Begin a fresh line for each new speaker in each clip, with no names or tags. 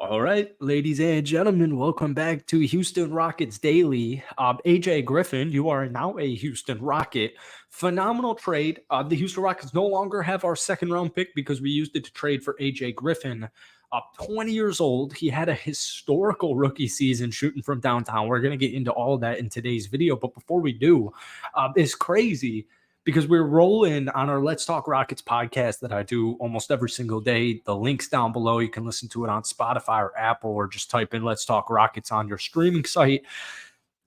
All right, ladies and gentlemen, welcome back to Houston Rockets Daily. AJ Griffin, you are now a Houston Rocket. Phenomenal trade. The Houston Rockets no longer have our second round pick because we used it to trade for AJ Griffin. 20 years old. He had a historical rookie season shooting from downtown. We're going to get into all of that in today's video. But before we do, it's crazy because we're rolling on our Let's Talk Rockets podcast that I do almost every single day. The link's down below. You can listen to it on Spotify or Apple, or just type in Let's Talk Rockets on your streaming site.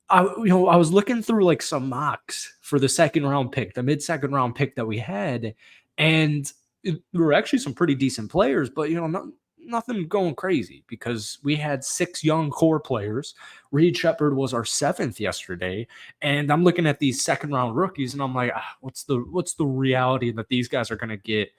I was looking through like some mocks for the second round pick, the mid-second round pick that we had, and there were actually some pretty decent players, but nothing going crazy because we had 6 young core players. Reed Shepard was our 7th yesterday, and I'm looking at these second round rookies, and I'm like, what's the reality that these guys are going to get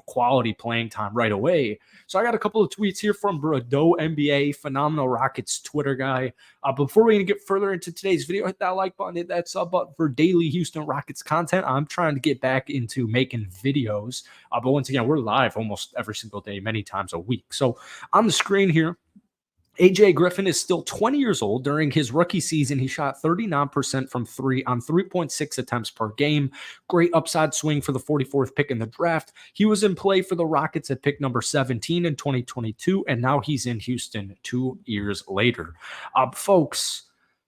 quality playing time right away? So I got a couple of tweets here from Bordeaux NBA, phenomenal Rockets Twitter guy. Before we get further into today's video, hit that like button, hit that sub button for daily Houston Rockets content. I'm trying to get back into making videos, but once again, we're live almost every single day, many times a week. So on the screen here, AJ Griffin is still 20 years old. During his rookie season, he shot 39% from 3 on 3.6 attempts per game. Great upside swing for the 44th pick in the draft. He was in play for the Rockets at pick number 17 in 2022, and now he's in Houston 2 years later. Folks,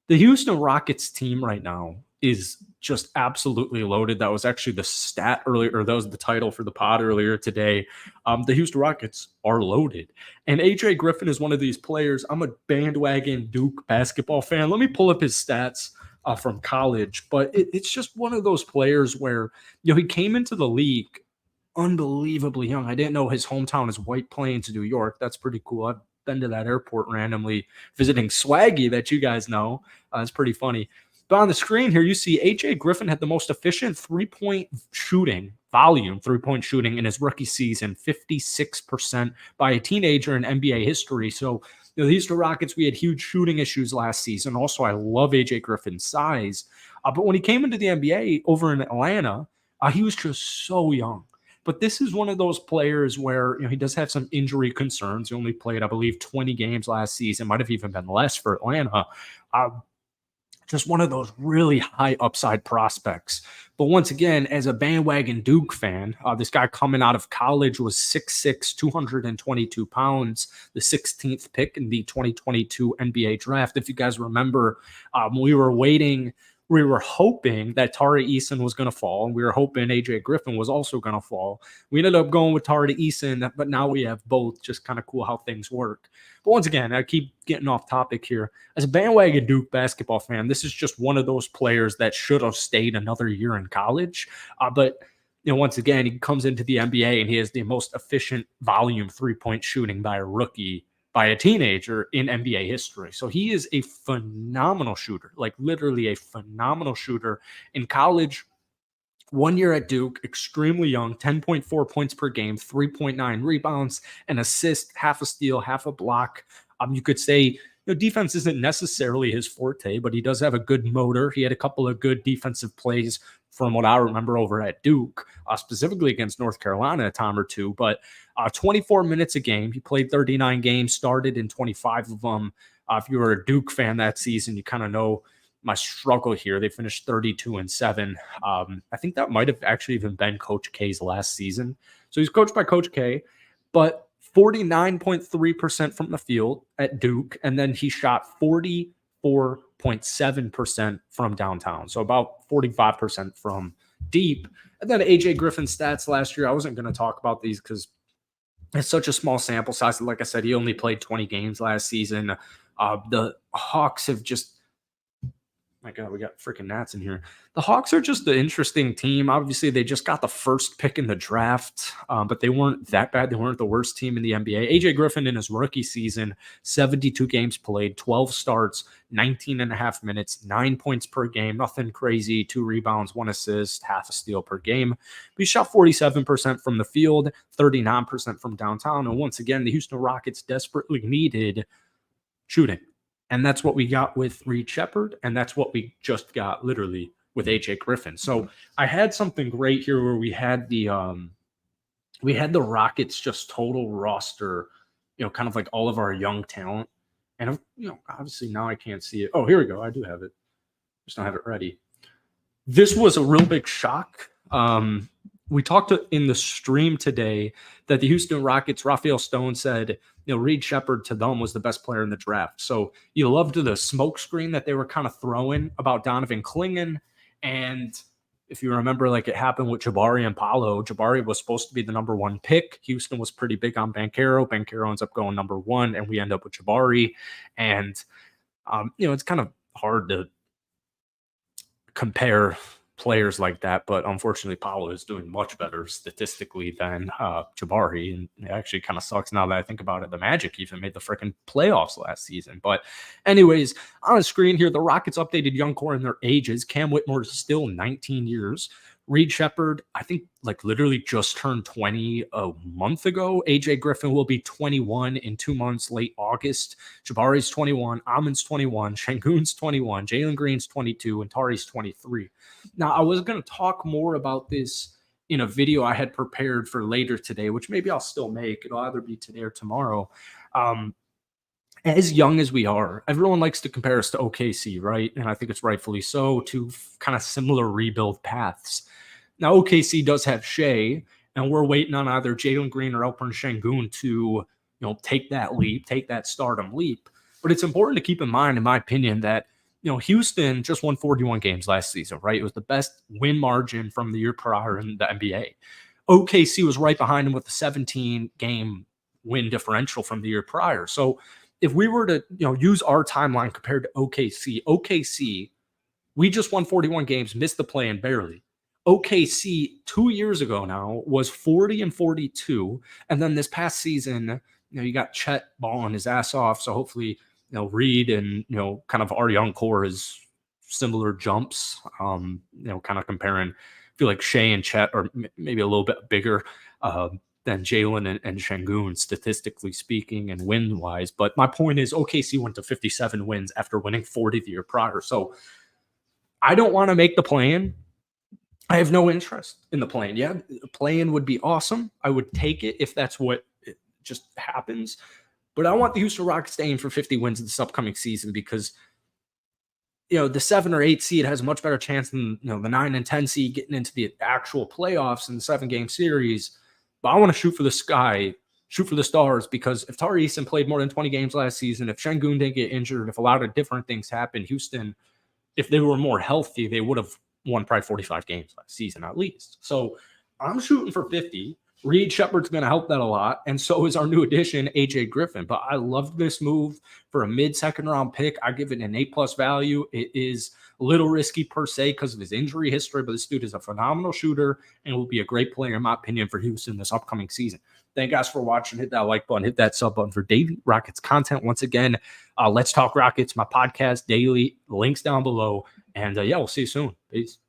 the Houston Rockets team right now is just absolutely loaded. That was actually the stat earlier, or that was the title for the pod earlier today. The Houston Rockets are loaded. And AJ Griffin is one of these players. I'm a bandwagon Duke basketball fan. Let me pull up his stats from college. But it's just one of those players where, he came into the league unbelievably young. I didn't know his hometown is White Plains, New York. That's pretty cool. I've been to that airport randomly visiting Swaggy that you guys know. It's pretty funny. But on the screen here, you see AJ Griffin had the most efficient three-point shooting in his rookie season, 56% by a teenager in NBA history. So, the Houston Rockets, we had huge shooting issues last season. Also, I love AJ Griffin's size. But when he came into the NBA over in Atlanta, he was just so young. But this is one of those players where he does have some injury concerns. He only played, I believe, 20 games last season, might have even been less for Atlanta. Just one of those really high upside prospects. But once again, as a bandwagon Duke fan, this guy coming out of college was 6'6", 222 pounds, the 16th pick in the 2022 NBA draft. If you guys remember, we were hoping that Tari Eason was going to fall, and we were hoping AJ Griffin was also going to fall. We ended up going with Tari Eason, but now we have both. Just kind of cool how things work. But once again, I keep getting off topic here. As a bandwagon Duke basketball fan, this is just one of those players that should have stayed another year in college. But once again, he comes into the NBA and he has the most efficient volume three-point shooting by a rookie, by a teenager in NBA history. So he is a phenomenal shooter, like literally a phenomenal shooter. In college, 1 year at Duke, extremely young, 10.4 points per game, 3.9 rebounds, an assist, half a steal, half a block. You could say defense isn't necessarily his forte, but he does have a good motor. He had a couple of good defensive plays from what I remember over at Duke, specifically against North Carolina a time or two. But 24 minutes a game. He played 39 games, started in 25 of them. If you were a Duke fan that season, you kind of know my struggle here. They finished 32-7. I think that might have actually even been Coach K's last season. So he's coached by Coach K, but 49.3% from the field at Duke, and then he shot 44.7% from downtown. So about 45% from deep. And then AJ Griffin stats last year. I wasn't going to talk about these because it's such a small sample size. Like I said, he only played 20 games last season. The Hawks have just, my God, we got freaking gnats in here. The Hawks are just an interesting team. Obviously, they just got the first pick in the draft, but they weren't that bad. They weren't the worst team in the NBA. AJ Griffin in his rookie season, 72 games played, 12 starts, 19 and a half minutes, 9 points per game, nothing crazy, 2 rebounds, 1 assist, half a steal per game. But he shot 47% from the field, 39% from downtown. And once again, the Houston Rockets desperately needed shooting. And that's what we got with Reed Shepard, and that's what we just got literally with AJ Griffin. So I had something great here where we had the Rockets just total roster kind of like all of our young talent. And, obviously now I can't see it. Oh, here we go. I do have it. Just don't have it ready. This was a real big shock. We talked in the stream today that the Houston Rockets, Raphael Stone said, Reed Shepard to them was the best player in the draft. So you loved the smoke screen that they were kind of throwing about Donovan Clingan. And if you remember, like it happened with Jabari and Paolo. Jabari was supposed to be the number one pick. Houston was pretty big on Banchero. Banchero ends up going number one, and we end up with Jabari. And, it's kind of hard to compare players like that, but unfortunately Paolo is doing much better statistically than Jabari, and it actually kind of sucks now that I think about it. The Magic even made the freaking playoffs last season. But anyways, on the screen here, the Rockets updated young core in their ages. Cam Whitmore is still 19 years. Reed Shepard, I think, like literally just turned 20 a month ago. AJ Griffin will be 21 in 2 months, late August. Jabari's 21, Amin's 21, Şengün's 21, Jalen Green's 22, and Tari's 23. Now, I was going to talk more about this in a video I had prepared for later today, which maybe I'll still make. It'll either be today or tomorrow. As young as we are, everyone likes to compare us to OKC, right? And I think it's rightfully so, to kind of similar rebuild paths. Now, OKC does have Shea, and we're waiting on either Jalen Green or Alperen Şengün to, take that leap, take that stardom leap. But it's important to keep in mind, in my opinion, that, Houston just won 41 games last season, right? It was the best win margin from the year prior in the NBA. OKC was right behind him with a 17-game win differential from the year prior. So if we were to, use our timeline compared to OKC, we just won 41 games, missed the play-in barely. OKC 2 years ago now was 40-42. And then this past season, you got Chet balling his ass off. So hopefully, Reed and, kind of our young core is similar jumps, kind of comparing, I feel like Shea and Chet are maybe a little bit bigger than Jalen and Şengün, statistically speaking and win-wise. But my point is OKC went to 57 wins after winning 40 the year prior. So I don't want to make the play-in. I have no interest in the play-in. Yeah, play-in would be awesome. I would take it if that's what it just happens. But I want the Houston Rockets to aim for 50 wins this upcoming season because, the 7 or 8 seed has a much better chance than, the 9 and 10 seed getting into the actual playoffs in the 7-game series. But I want to shoot for the sky, shoot for the stars, because if Tari Eason played more than 20 games last season, if Şengün didn't get injured, if a lot of different things happened, Houston, if they were more healthy, they would have won probably 45 games last season at least. So I'm shooting for 50. Reed Shepard's going to help that a lot, and so is our new addition, AJ Griffin. But I love this move for a mid-second round pick. I give it an A+ value. It is a little risky per se because of his injury history, but this dude is a phenomenal shooter and will be a great player, in my opinion, for Houston this upcoming season. Thank you guys for watching. Hit that like button, hit that sub button for daily Rockets content. Once again, Let's Talk Rockets, my podcast daily. Links down below. And we'll see you soon. Peace.